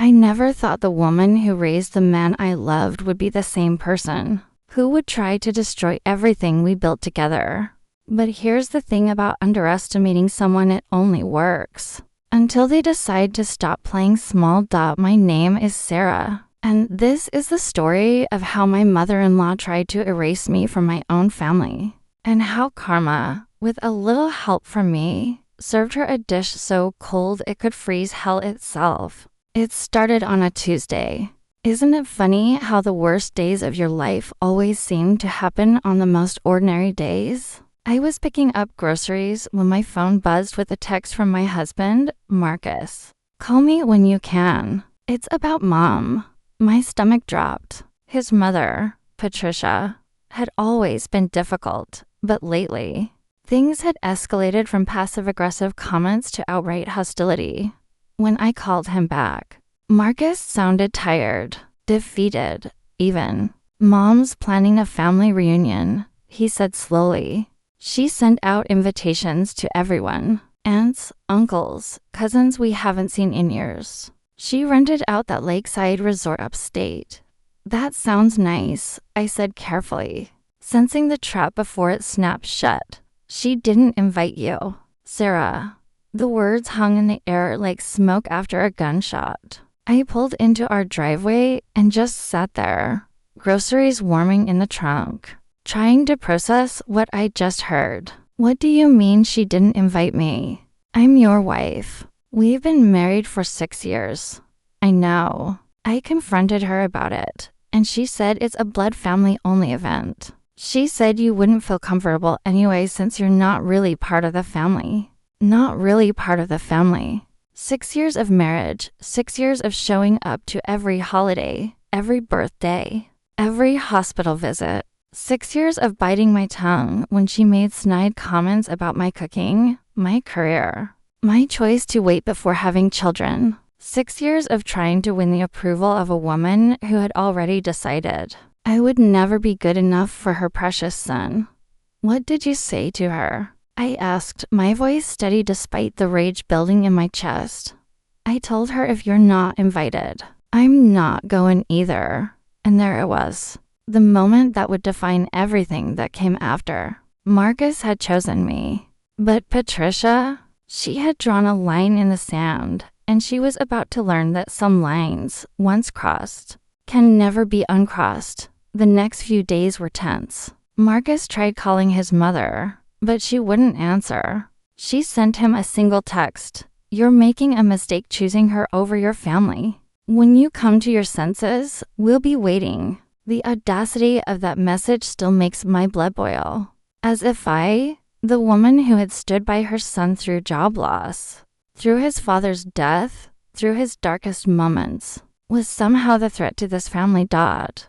I never thought the woman who raised the man I loved would be the same person who would try to destroy everything we built together. But here's the thing about underestimating someone: it only works until they decide to stop playing small. My name is Sarah, and this is the story of how my mother-in-law tried to erase me from my own family, and how karma, with a little help from me, served her a dish so cold it could freeze hell itself. It started on a Tuesday. Isn't it funny how the worst days of your life always seem to happen on the most ordinary days? I was picking up groceries when my phone buzzed with a text from my husband, Marcus. "Call me when you can. It's about Mom." My stomach dropped. His mother, Patricia, had always been difficult, but lately, things had escalated from passive-aggressive comments to outright hostility. When I called him back, Marcus sounded tired, defeated, even. "Mom's planning a family reunion," he said slowly. "She sent out invitations to everyone. Aunts, uncles, cousins we haven't seen in years. She rented out that lakeside resort upstate." "That sounds nice," I said carefully, sensing the trap before it snapped shut. "She didn't invite you, Sarah." The words hung in the air like smoke after a gunshot. I pulled into our driveway and just sat there, groceries warming in the trunk, trying to process what I just heard. "What do you mean she didn't invite me? I'm your wife. We've been married for 6 years." "I know." I confronted her about it, and she said it's a blood family only event. She said you wouldn't feel comfortable anyway since you're not really part of the family. Not really part of the family. 6 years of marriage, 6 years of showing up to every holiday, every birthday, every hospital visit. 6 years of biting my tongue when she made snide comments about my cooking, my career, my choice to wait before having children. 6 years of trying to win the approval of a woman who had already decided I would never be good enough for her precious son. "What did you say to her?" I asked, my voice steady despite the rage building in my chest. "I told her if you're not invited, I'm not going either." And there it was. The moment that would define everything that came after. Marcus had chosen me. But Patricia, she had drawn a line in the sand, and she was about to learn that some lines, once crossed, can never be uncrossed. The next few days were tense. Marcus tried calling his mother, but she wouldn't answer. She sent him a single text: "You're making a mistake choosing her over your family. When you come to your senses, we'll be waiting." The audacity of that message still makes my blood boil. As if I, the woman who had stood by her son through job loss, through his father's death, through his darkest moments, was somehow the threat to this family.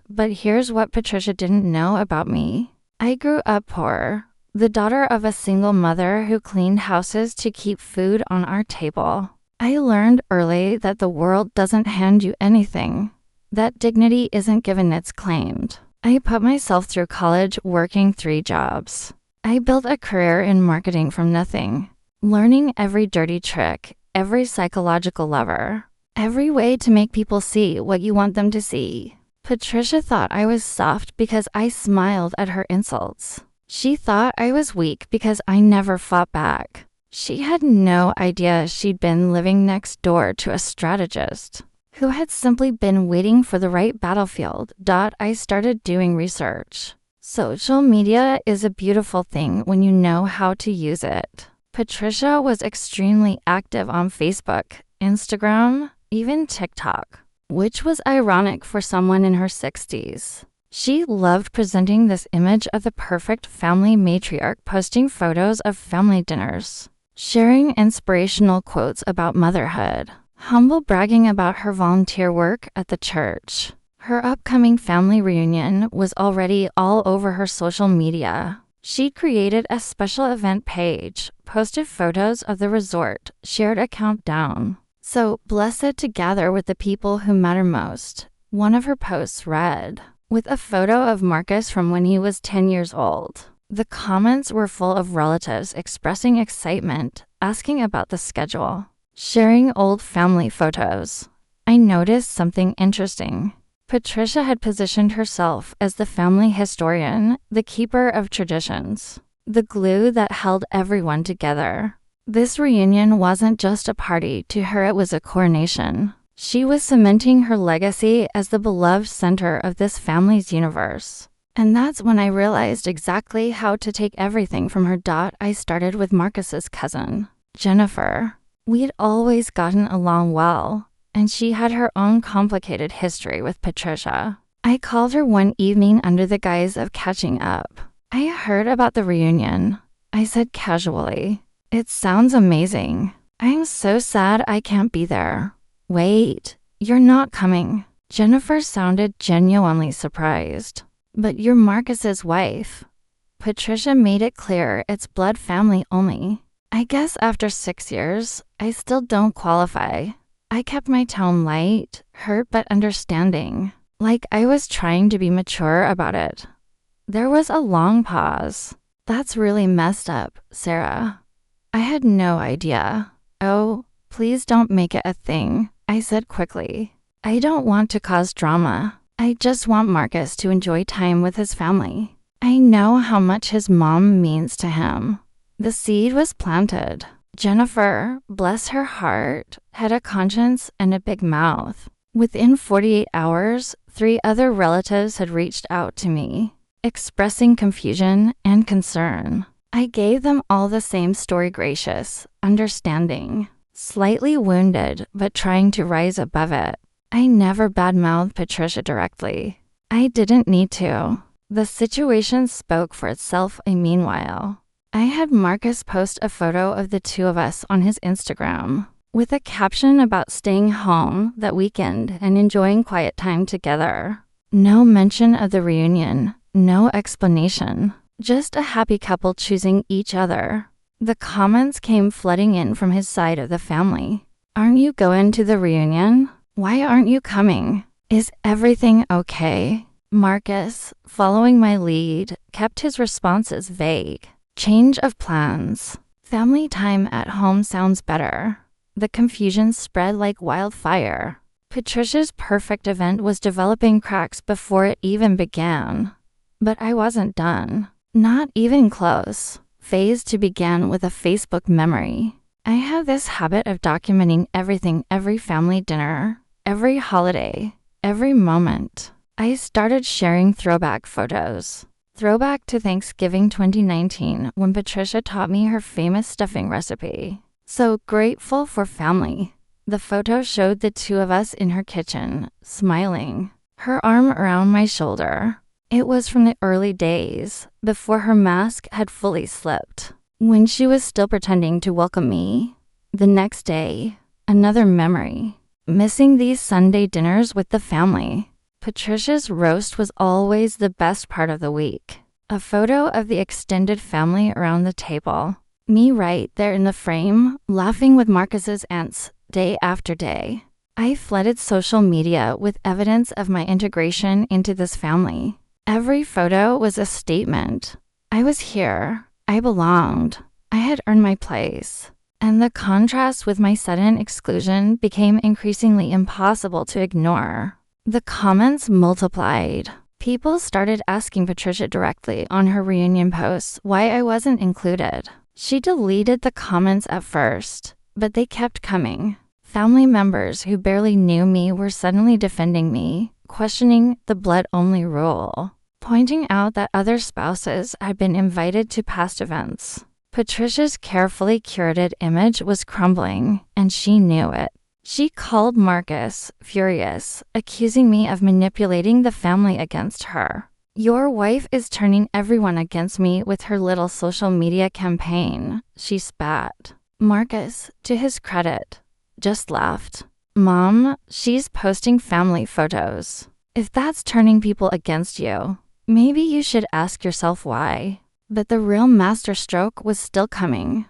But here's what Patricia didn't know about me. I grew up poor, the daughter of a single mother who cleaned houses to keep food on our table. I learned early that the world doesn't hand you anything, that dignity isn't given, it's claimed. I put myself through college working 3 jobs. I built a career in marketing from nothing, learning every dirty trick, every psychological lever, every way to make people see what you want them to see. Patricia thought I was soft because I smiled at her insults. She thought I was weak because I never fought back. She had no idea she'd been living next door to a strategist who had simply been waiting for the right battlefield. I started doing research. Social media is a beautiful thing when you know how to use it. Patricia was extremely active on Facebook, Instagram, even TikTok, which was ironic for someone in her 60s. She loved presenting this image of the perfect family matriarch, posting photos of family dinners, sharing inspirational quotes about motherhood, humble bragging about her volunteer work at the church. Her upcoming family reunion was already all over her social media. She created a special event page, posted photos of the resort, shared a countdown. "So blessed to gather with the people who matter most," one of her posts read, with a photo of Marcus from when he was 10 years old. The comments were full of relatives expressing excitement, asking about the schedule, sharing old family photos. I noticed something interesting. Patricia had positioned herself as the family historian, the keeper of traditions, the glue that held everyone together. This reunion wasn't just a party, to her it was a coronation. She was cementing her legacy as the beloved center of this family's universe. And that's when I realized exactly how to take everything from her. I started with Marcus's cousin, Jennifer. We'd always gotten along well, and she had her own complicated history with Patricia. I called her one evening under the guise of catching up. I heard about the reunion. I said casually, "It sounds amazing. I'm so sad I can't be there." "Wait, you're not coming." Jennifer sounded genuinely surprised. "But you're Marcus's wife." Patricia made it clear it's blood family only. I guess after 6 years, I still don't qualify. I kept my tone light, hurt but understanding, like I was trying to be mature about it. There was a long pause. "That's really messed up, Sarah." I had no idea. "Oh, please don't make it a thing," I said quickly. "I don't want to cause drama. I just want Marcus to enjoy time with his family. I know how much his mom means to him." The seed was planted. Jennifer, bless her heart, had a conscience and a big mouth. Within 48 hours, 3 other relatives had reached out to me, expressing confusion and concern. I gave them all the same story: gracious, understanding, slightly wounded, but trying to rise above it. I never badmouthed Patricia directly. I didn't need to. The situation spoke for itself. Meanwhile, I had Marcus post a photo of the two of us on his Instagram, with a caption about staying home that weekend and enjoying quiet time together. No mention of the reunion, no explanation, just a happy couple choosing each other. The comments came flooding in from his side of the family. "Aren't you going to the reunion? Why aren't you coming? Is everything okay?" Marcus, following my lead, kept his responses vague. "Change of plans. Family time at home sounds better." The confusion spread like wildfire. Patricia's perfect event was developing cracks before it even began. But I wasn't done. Not even close. Phase 2 began with a Facebook memory. I have this habit of documenting everything: every family dinner, every holiday, every moment. I started sharing throwback photos. Throwback to Thanksgiving 2019, when Patricia taught me her famous stuffing recipe. So grateful for family. The photo showed the two of us in her kitchen, smiling, her arm around my shoulder. It was from the early days, before her mask had fully slipped, when she was still pretending to welcome me. The next day, another memory. Missing these Sunday dinners with the family. Patricia's roast was always the best part of the week. A photo of the extended family around the table. Me right there in the frame, laughing with Marcus's aunts day after day. I flooded social media with evidence of my integration into this family. Every photo was a statement. I was here. I belonged. I had earned my place. And the contrast with my sudden exclusion became increasingly impossible to ignore. The comments multiplied. People started asking Patricia directly on her reunion posts why I wasn't included. She deleted the comments at first, but they kept coming. Family members who barely knew me were suddenly defending me, questioning the blood-only rule, pointing out that other spouses had been invited to past events. Patricia's carefully curated image was crumbling, and she knew it. She called Marcus, furious, accusing me of manipulating the family against her. "Your wife is turning everyone against me with her little social media campaign," she spat. Marcus, to his credit, just laughed. "Mom, she's posting family photos. If that's turning people against you, maybe you should ask yourself why." But the real masterstroke was still coming.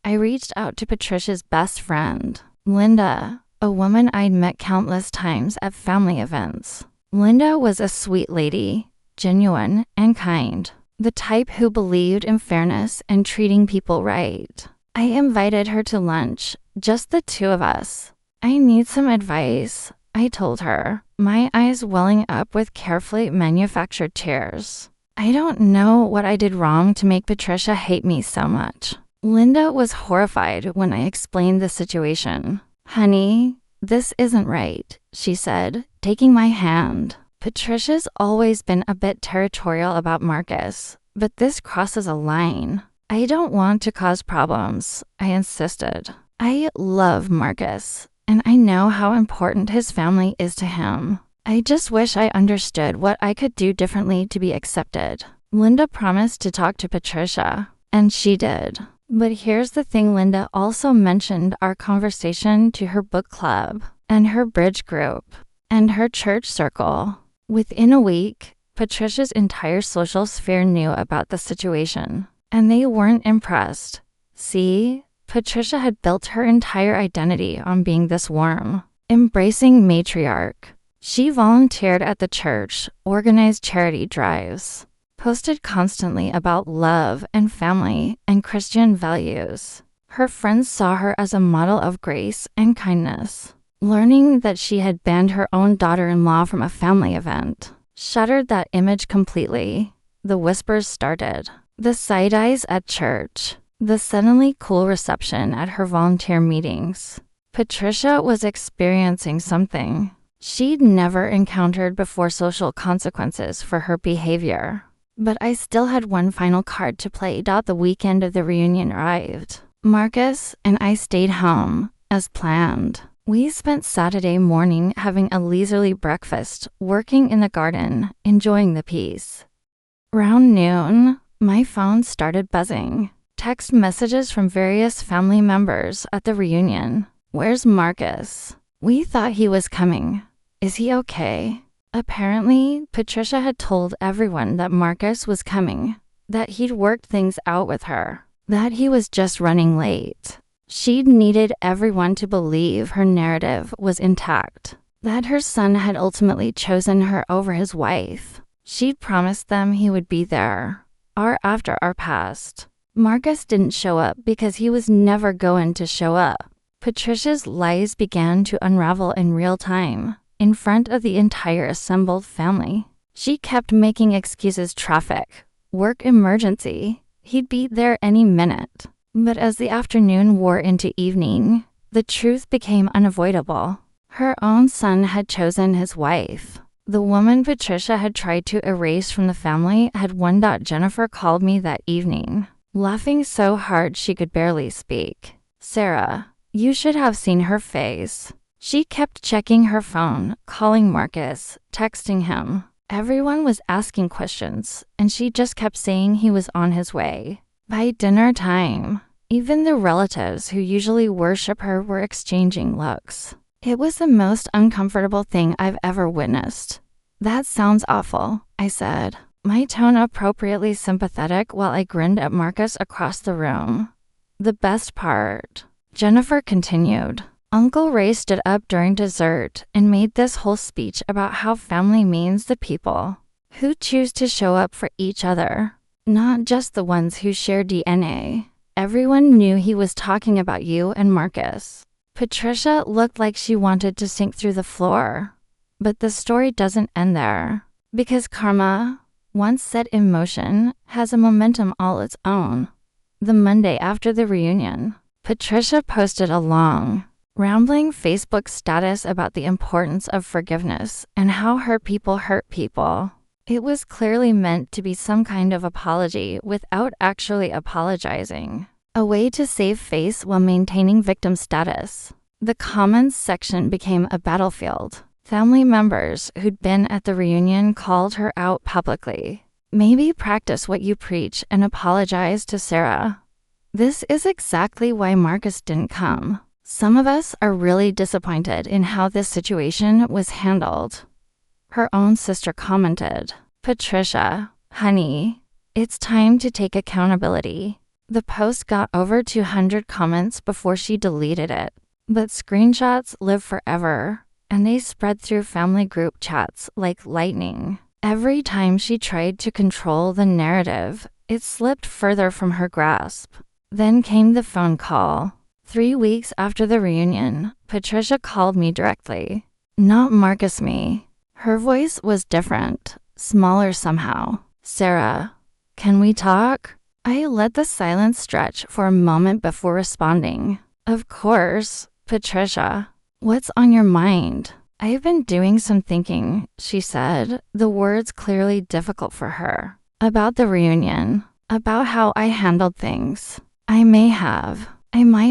I reached out to Patricia's best friend, Linda, a woman I'd met countless times at family events. Linda was a sweet lady, genuine and kind, the type who believed in fairness and treating people right. I invited her to lunch, just the two of us. I need some advice, I told her, my eyes welling up with carefully manufactured tears. I don't know what I did wrong to make Patricia hate me so much. Linda was horrified when I explained the situation. Honey, this isn't right, she said, taking my hand. Patricia's always been a bit territorial about Marcus, but this crosses a line. I don't want to cause problems, I insisted. I love Marcus, and I know how important his family is to him. I just wish I understood what I could do differently to be accepted. Linda promised to talk to Patricia, and she did. But here's the thing, Linda also mentioned our conversation to her book club, and her bridge group, and her church circle. Within a week, Patricia's entire social sphere knew about the situation, and they weren't impressed. See, Patricia had built her entire identity on being this warm, embracing matriarch. She volunteered at the church, organized charity drives, posted constantly about love and family and Christian values. Her friends saw her as a model of grace and kindness. Learning that she had banned her own daughter-in-law from a family event shattered that image completely. The whispers started. The side eyes at church. The suddenly cool reception at her volunteer meetings. Patricia was experiencing something she'd never encountered before: social consequences for her behavior. But I still had one final card to play. The weekend of the reunion arrived. Marcus and I stayed home, as planned. We spent Saturday morning having a leisurely breakfast, working in the garden, enjoying the peace. Around noon, my phone started buzzing. Text messages from various family members at the reunion. Where's Marcus? We thought he was coming. Is he okay? Apparently, Patricia had told everyone that Marcus was coming, that he'd worked things out with her, that he was just running late. She'd needed everyone to believe her narrative was intact, that her son had ultimately chosen her over his wife. She'd promised them he would be there, after our past. Marcus didn't show up because he was never going to show up. Patricia's lies began to unravel in real time, in front of the entire assembled family. She kept making excuses: traffic, work emergency, he'd be there any minute. But as the afternoon wore into evening, the truth became unavoidable. Her own son had chosen his wife. The woman Patricia had tried to erase from the family had won. Jennifer called me that evening, laughing so hard she could barely speak. Sarah, you should have seen her face. She kept checking her phone, calling Marcus, texting him. Everyone was asking questions, and she just kept saying he was on his way. By dinner time, even the relatives who usually worship her were exchanging looks. It was the most uncomfortable thing I've ever witnessed. That sounds awful, I said, my tone appropriately sympathetic while I grinned at Marcus across the room. The best part, Jennifer continued. Uncle Ray stood up during dessert and made this whole speech about how family means the people who choose to show up for each other, not just the ones who share DNA. Everyone knew he was talking about you and Marcus. Patricia looked like she wanted to sink through the floor. But the story doesn't end there, because karma, once set in motion, has a momentum all its own. The Monday after the reunion, Patricia posted a long, rambling Facebook status about the importance of forgiveness and how hurt people. It was clearly meant to be some kind of apology without actually apologizing, a way to save face while maintaining victim status. The comments section became a battlefield. Family members who'd been at the reunion called her out publicly. Maybe practice what you preach and apologize to Sarah. This is exactly why Marcus didn't come. Some of us are really disappointed in how this situation was handled. Her own sister commented, Patricia, honey, it's time to take accountability. The post got over 200 comments before she deleted it. But screenshots live forever, and they spread through family group chats like lightning. Every time she tried to control the narrative, it slipped further from her grasp. Then came the phone call. 3 weeks after the reunion, Patricia called me directly. Not Marcus me. Her voice was different, smaller somehow. Sarah, can we talk? I let the silence stretch for a moment before responding. Of course, Patricia. What's on your mind? I've been doing some thinking, she said, the words clearly difficult for her. About the reunion, about how I handled things. I might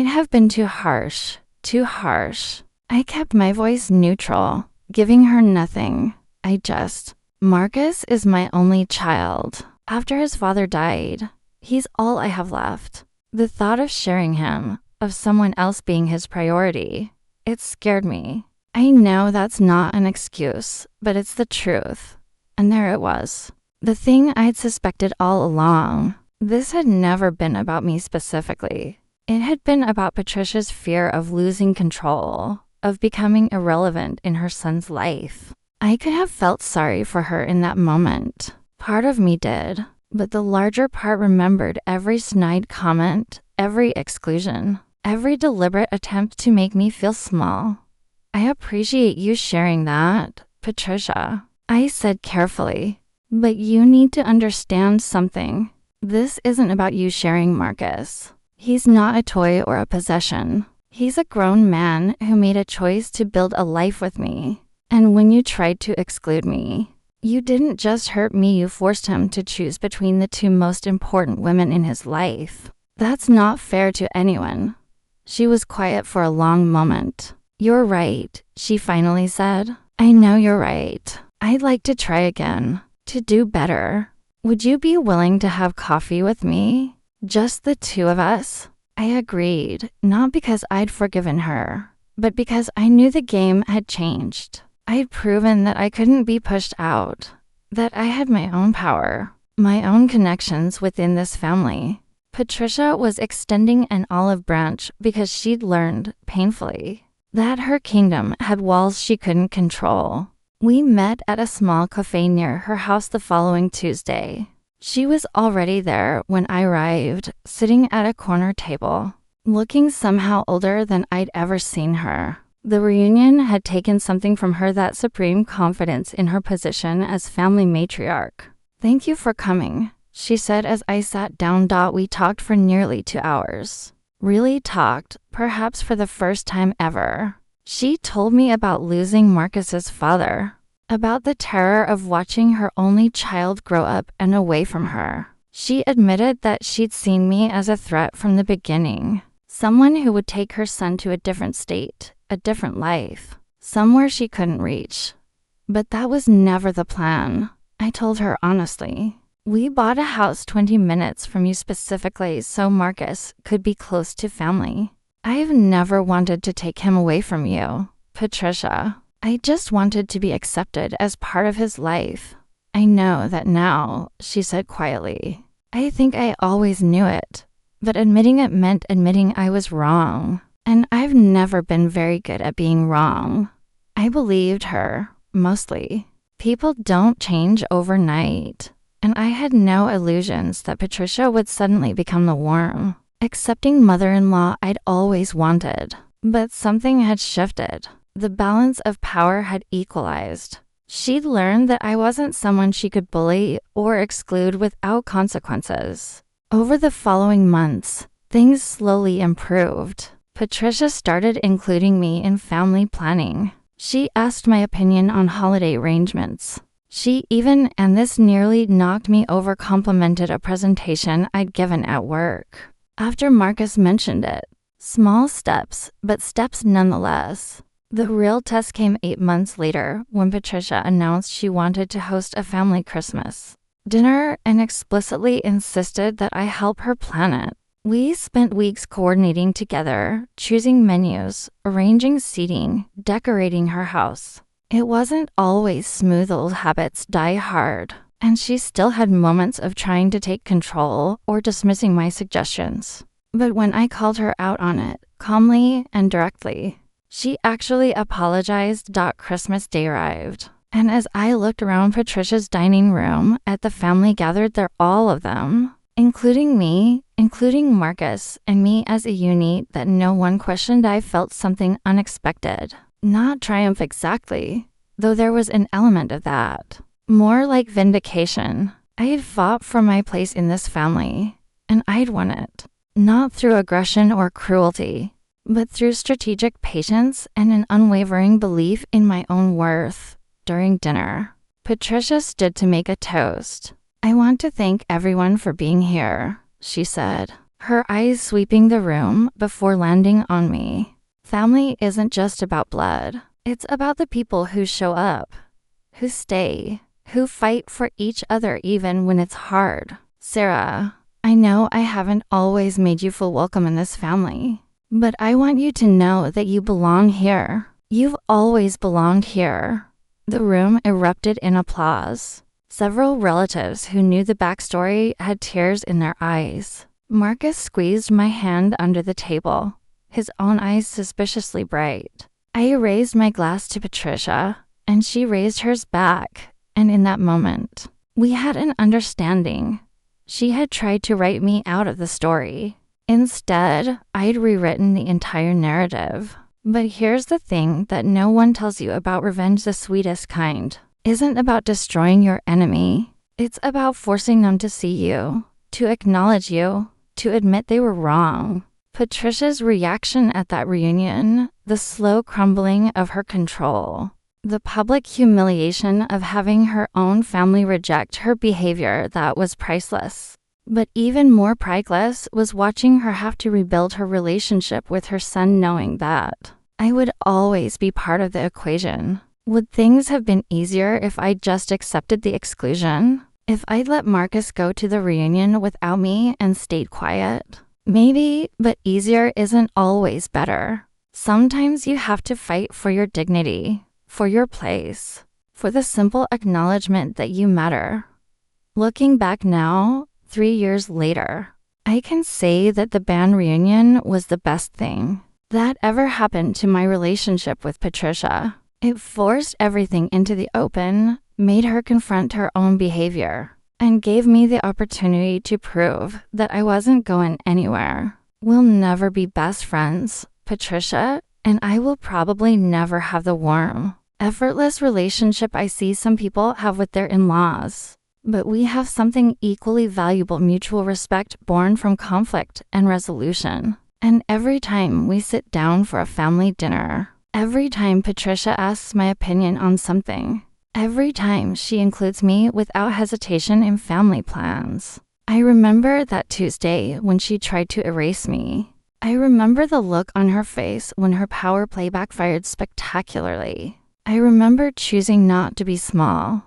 have been too harsh. I kept my voice neutral, giving her nothing. Marcus is my only child. After his father died, he's all I have left. The thought of sharing him, of someone else being his priority, it scared me. I know that's not an excuse, but it's the truth. And there it was. The thing I'd suspected all along. This had never been about me specifically. It had been about Patricia's fear of losing control, of becoming irrelevant in her son's life. I could have felt sorry for her in that moment. Part of me did, but the larger part remembered every snide comment, every exclusion, every deliberate attempt to make me feel small. I appreciate you sharing that, Patricia, I said carefully. But you need to understand something. This isn't about you sharing Marcus. He's not a toy or a possession. He's a grown man who made a choice to build a life with me. And when you tried to exclude me, you didn't just hurt me, you forced him to choose between the two most important women in his life. That's not fair to anyone. She was quiet for a long moment. You're right, she finally said. I know you're right. I'd like to try again, to do better. Would you be willing to have coffee with me? Just the two of us? I agreed, not because I'd forgiven her, but because I knew the game had changed. I'd proven that I couldn't be pushed out, that I had my own power, my own connections within this family. Patricia was extending an olive branch because she'd learned, painfully, that her kingdom had walls she couldn't control. We met at a small cafe near her house the following Tuesday. She was already there when I arrived, sitting at a corner table, looking somehow older than I'd ever seen her. The reunion had taken something from her, that supreme confidence in her position as family matriarch. Thank you for coming, she said as I sat down. We talked for nearly 2 hours. Really talked, perhaps for the first time ever. She told me about losing Marcus's father, about the terror of watching her only child grow up and away from her. She admitted that she'd seen me as a threat from the beginning, someone who would take her son to a different state, a different life, somewhere she couldn't reach. But that was never the plan, I told her honestly. We bought a house 20 minutes from you specifically so Marcus could be close to family. I've never wanted to take him away from you, Patricia. I just wanted to be accepted as part of his life. I know that now, she said quietly. I think I always knew it, but admitting it meant admitting I was wrong. And I've never been very good at being wrong. I believed her, mostly. People don't change overnight. And I had no illusions that Patricia would suddenly become the warm, accepting mother-in-law I'd always wanted. But something had shifted. The balance of power had equalized. She'd learned that I wasn't someone she could bully or exclude without consequences. Over the following months, things slowly improved. Patricia started including me in family planning. She asked my opinion on holiday arrangements. She even, and this nearly knocked me over, complimented a presentation I'd given at work. After Marcus mentioned it, small steps, but steps nonetheless. The real test came 8 months later when Patricia announced she wanted to host a family Christmas dinner and explicitly insisted that I help her plan it. We spent weeks coordinating together, choosing menus, arranging seating, decorating her house. It wasn't always smooth. Old habits die hard, and she still had moments of trying to take control or dismissing my suggestions. But when I called her out on it, calmly and directly, she actually apologized. Christmas Day arrived, and as I looked around Patricia's dining room at the family gathered there, all of them, including Marcus and me as a unit that no one questioned. I felt something unexpected. Not triumph exactly, though there was an element of that. More like vindication. I had fought for my place in this family, and I'd won it. Not through aggression or cruelty, but through strategic patience and an unwavering belief in my own worth. During dinner, Patricia stood to make a toast. "I want to thank everyone for being here," she said, her eyes sweeping the room before landing on me. Family isn't just about blood. It's about the people who show up, who stay, who fight for each other even when it's hard. Sarah, I know I haven't always made you feel welcome in this family, but I want you to know that you belong here. You've always belonged here. The room erupted in applause. Several relatives who knew the backstory had tears in their eyes. Marcus squeezed my hand under the table, his own eyes suspiciously bright. I raised my glass to Patricia, and she raised hers back, and in that moment, we had an understanding. She had tried to write me out of the story. Instead, I'd rewritten the entire narrative. But here's the thing that no one tells you about revenge. The sweetest kind isn't about destroying your enemy. It's about forcing them to see you, to acknowledge you, to admit they were wrong. Patricia's reaction at that reunion, the slow crumbling of her control, the public humiliation of having her own family reject her behavior, that was priceless. But even more priceless was watching her have to rebuild her relationship with her son, knowing that I would always be part of the equation. Would things have been easier if I'd just accepted the exclusion? If I'd let Marcus go to the reunion without me and stayed quiet? Maybe, but easier isn't always better. Sometimes you have to fight for your dignity, for your place, for the simple acknowledgement that you matter. Looking back now, 3 years later, I can say that the band reunion was the best thing that ever happened to my relationship with Patricia. It forced everything into the open, made her confront her own behavior, and gave me the opportunity to prove that I wasn't going anywhere. We'll never be best friends, Patricia, and I will probably never have the warm, effortless relationship I see some people have with their in-laws. But we have something equally valuable: mutual respect born from conflict and resolution. And every time we sit down for a family dinner, every time Patricia asks my opinion on something, every time she includes me without hesitation in family plans, I remember that Tuesday when she tried to erase me. I remember the look on her face when her power play backfired spectacularly. I remember choosing not to be small.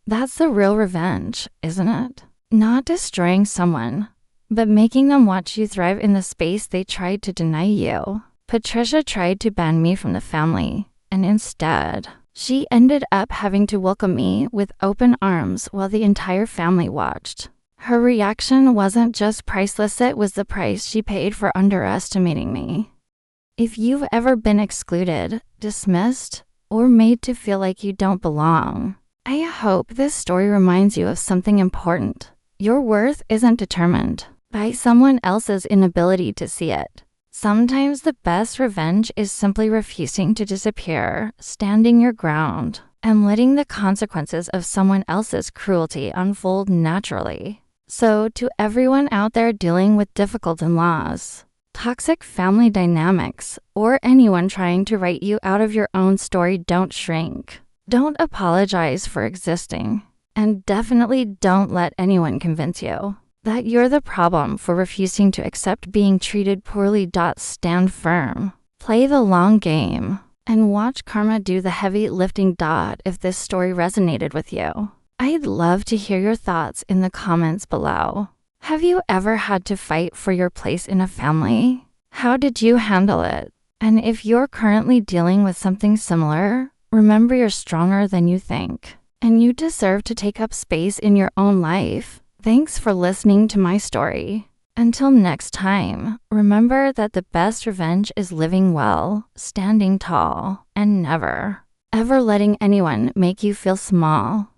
That's the real revenge, isn't it? Not destroying someone, but making them watch you thrive in the space they tried to deny you. Patricia tried to ban me from the family, and instead, she ended up having to welcome me with open arms while the entire family watched. Her reaction wasn't just priceless, it was the price she paid for underestimating me. If you've ever been excluded, dismissed, or made to feel like you don't belong, I hope this story reminds you of something important. Your worth isn't determined by someone else's inability to see it. Sometimes the best revenge is simply refusing to disappear, standing your ground, and letting the consequences of someone else's cruelty unfold naturally. So, to everyone out there dealing with difficult in-laws, toxic family dynamics, or anyone trying to write you out of your own story, don't shrink. Don't apologize for existing, and definitely don't let anyone convince you that you're the problem for refusing to accept being treated poorly. Stand firm, play the long game, and watch karma do the heavy lifting. If this story resonated with you, I'd love to hear your thoughts in the comments below. Have you ever had to fight for your place in a family? How did you handle it? And if you're currently dealing with something similar, remember you're stronger than you think, and you deserve to take up space in your own life. Thanks for listening to my story. Until next time, remember that the best revenge is living well, standing tall, and never, ever letting anyone make you feel small.